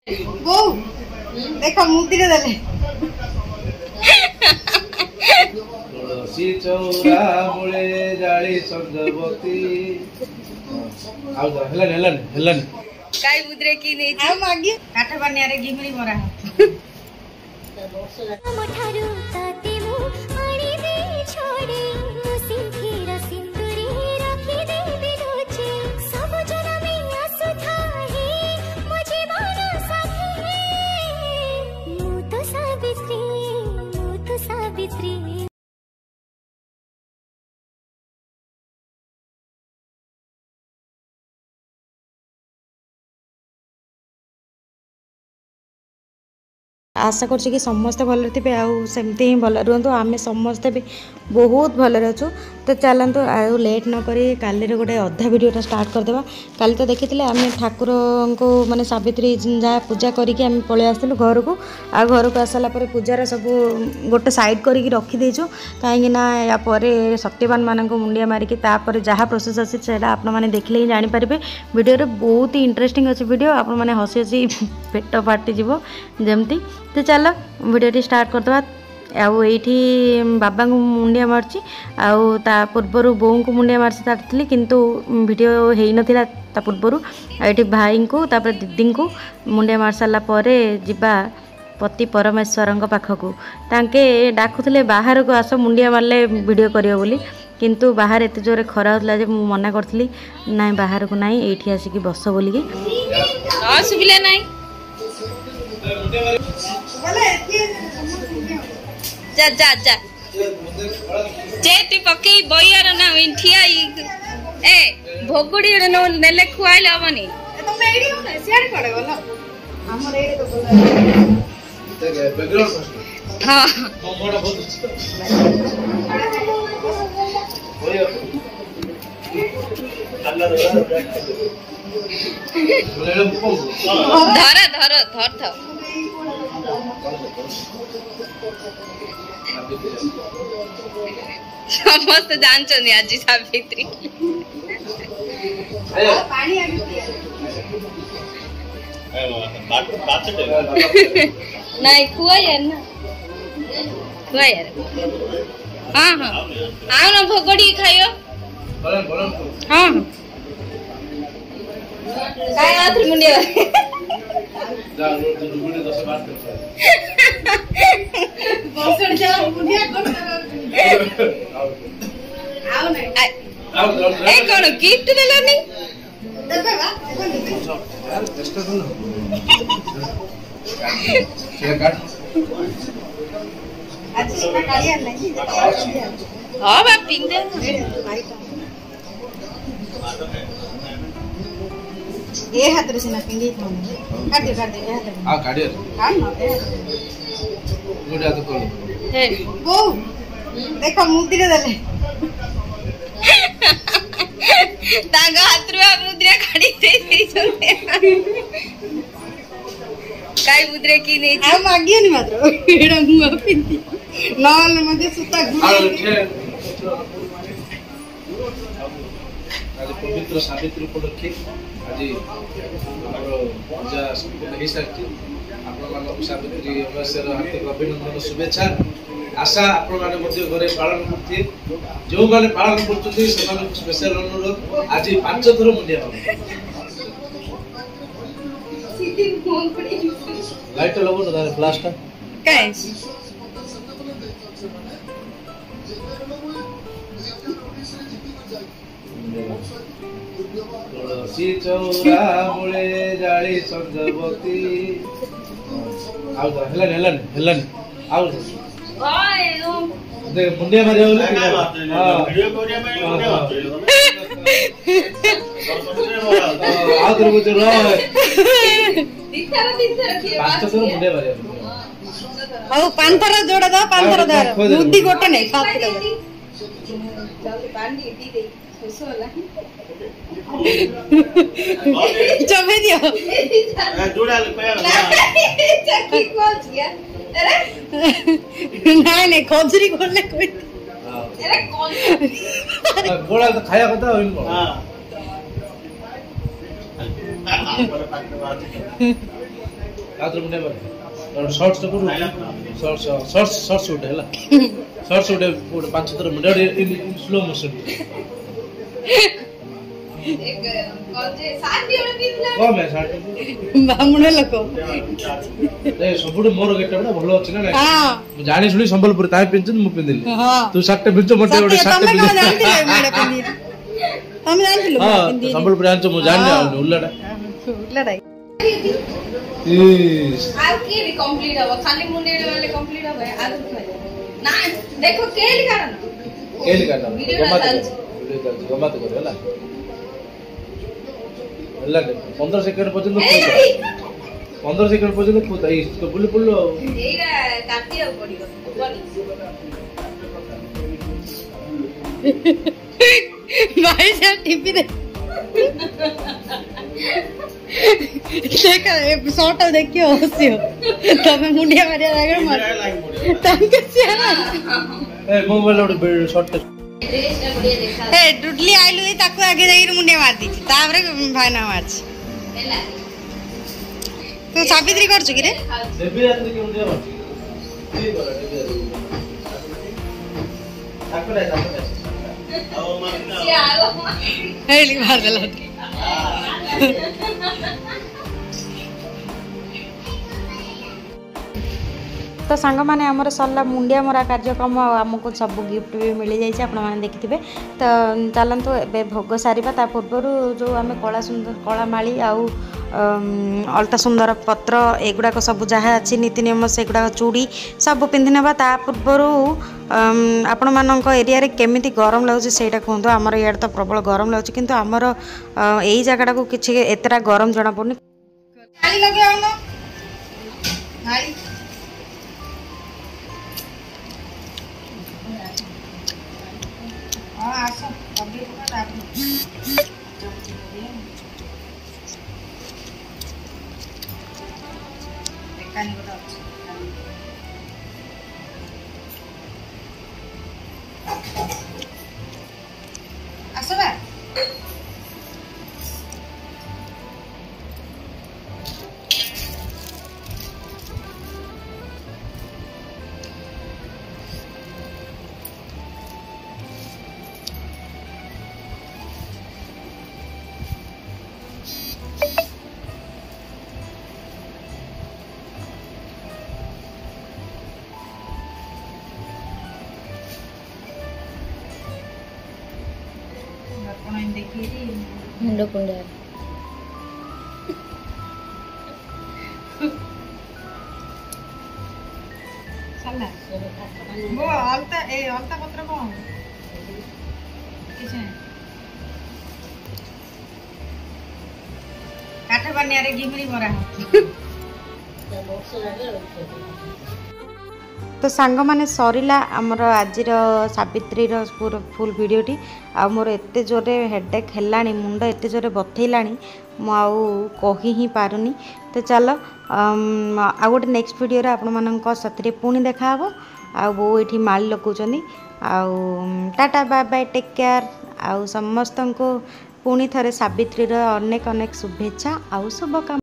वो देखो मुंडी रे दले तुलसी चौरा मुळे जाळी संजवती आउ हेलन हेलन हेलन काय मुद्रे की नै आ मागी काठ बनिया रे गिमरी मरा मठारु ताते मु आणी दे छोड़े सिंधीर सिंदूरी रखी दे बिलोचे सब जना में आसु था हे मुझे बाना साथी मु तो सावित्री आशा कर समस्ते भल थे आमती ही भल रुहतु आम समस्ते भी बहुत भलरे अच्छु। तो चलतु आउ लेट न करी काली गोटे अधा वीडियोटा स्टार्ट करदेवा। काली तो देखी आम ठाकुर को माने सावित्री जहाँ पूजा करके आम पलि आसलु घर को आ घर को आसाला पूजार सब गोटे साइड करके रखीदेचु कहीं या सत्यवान मान मुंडिया मारिकी तापर जहाँ प्रोसेस अच्छी से आप देखले ही जानीपारे वीडियो बहुत ही इंटरेस्टिंग अच्छी वीडियो आप हसी हसी पेट फाटी जीव जमती। तो चलो वीडियो स्टार्ट करदे आईठी बाबा को मुंडिया मार्ची ता पूर्वर बोऊ को मुंडिया मार सारी किंतु वीडियो हो नाला ता पूर्वर आईठी भाई को तापर दीदी को मुंडिया मार सारा पर जिबा पति परमेश्वर पाखक तांके डाकुले बाहर को आस मुंडिया मारले वीडियो करियो बोली किंतु बाहर एत जोरे खरा होता जे मु मना करथली ना बाहर को नाई एठी आसिकी बस बोलिकी सुबिला नाई जा जा जा चेटी पकई बइयार ना इंठिया ए भोगुडी न नेले खुआइले हमनी तमे एडी हो ना शेयर करे बोलो हमर एडी तो बोला बैकग्राउंड हां मोड़ा बहुत धर धर धर था समस्त जानछन आज सावित्री नहीं खुआ यार ना खुआ यार हाँ हाँ आओ ना भोगड़ी खाइयो हाँ काय आथरी मुंडिया जा मुंडिया 10 बात बसड़ जा मुंडिया आओ नहीं ए कोन गिफ्ट देला नहीं देबा टेस्ट कर लो चेक काट अच्छा इसका कालिया नहीं हां बा पिन दे ये हाथ रे सिना पिंगी काट दे ये हाथ आ काट दे काट ना मुंडिया तो कर हे वो देखो मुंडी रे दले तांगा हाथ रे मुद्रा काढी दे छते काय मुद्रे की नहीं आ मागियो नि मात्र एडा मुआ पिंती नल मध्ये सुता गुडी आज पवित्र सावित्री उपलक्षे आज पूजा संपूर्ण हो सारी आप सावित्री अमावास्यार हार्दिक अभिनंदन शुभेच्छा आशा आपण घरे पालन करते जो मैंने पालन कर स्पेशल अनुरोध आज 5 थर मुंडिया लाइट लगो ना फ्लाश तुलसी चौरा मुळे जाळी संजवती आउ हेलन हेलन हेलन आउ दे मुंडिया मारे बोले हां वीडियो कोरिया में आ तो मुझे रो तीन रखिए 5 तो मुंडिया मारे हां 5 थरा जोड़ा दा 5 थरा दार बुद्धि गोटे नहीं 7 जल्दी बांधी दी दे खुश होला चबे दियो जोड़ा रुपया चक्की पहुंच गया अरे नहीं खोजरी खोलने कोई अरे कौन गोड़ा तो खाया होता है इनको हां आदर मुंडे पर शॉर्ट्स तो करू शॉर्ट्स उठे हला शॉर्ट्स उठे 5 थर मुंडे इन स्लो मोशन एक कौन जे साथी वाला पिनला कम है साथ बामुण लोक ए सबुड मोर गेट बडा भलो अछि ना हां मु जानि सुनी संबलपुर ताय पिनचन मु पिन दिली हां तू साथे पिनच मोटे गोटे साथे तमे कोन जानथिले मुंडे पिनी तमे जानथिलो हां संबलपुर आंच मु जानि उल्लाडा लड़ाई इस आज के भी कंप्लीट हो खाली मुंडे वाले कंप्लीट हो गए आज ना देखो के लिखा ना केली काटा वीडियो गमा तो करे हला हला 15 सेकंड पर्यंत 15 सेकंड पर्यंत खुद आई तो बुल्ली बुल्लो एरा काटिया पड़ियो भाई साहब टीवी दे देखा शॉर्ट देखियो हसियो तमे मुंडिया मारिया लागल मत तंके सिया ए मोबाइल उडे शॉट ड्रेस का बढ़िया देखा ए डुडली आइलु ताको आगे जाई मुंडिया मार दीची तापरे भाईना मारछ हेला तू साबित्री करछु कि रे देबी रात्रि के मुंडिया मार ठीक बोला देबी रात्रि ताको से आलो हेली मार देला तो सांग मैंने आमर सरला मुंडिया मरा कार्यक्रम आमको सब गिफ्ट भी मिल जाइए आपण मैंने देखिथे तो चलतु ए भोग सारिबा ता पूर्वर जो आम कला सुंदर कला माली आउ अलता सुंदर पत्र एगुड़ाक सब जहाँ अच्छी नीति नियम से गुड़ाक चूड़ी सब पिंधि नेबा ता पूर्वर आपण मानक एरिया रे केमिति गरम लगुच सेटा कहतु आमर इयार तो प्रबल गरम लगुच किंतु आमर एई जगह को किछि एतरा गरम जना पड़नी गाड़ी लगे आउनो गाड़ी आसो अभी पका दाब एकानी बता आसो बा मुंड कुंडा चला वो अलता पत्र कौन किसे काठ बनिया रे गिमरी मरा तो सांग मैंने सरीला आमर आज सावित्री पूरा फुल वीडियोटी आ मोर एत जोरे हेडेक है मुंड एत जोरे बथेला मुझी ही पारुनी तो चल आ गोटे नेक्स्ट वीडियो आपण मानक साथी पुणी देखा आ बो ये माली लगुचंदी tata bye bye take care आ समस्त को पुणी थे सावित्री अनेक अनेक शुभेच्छा आउ शुभकामना।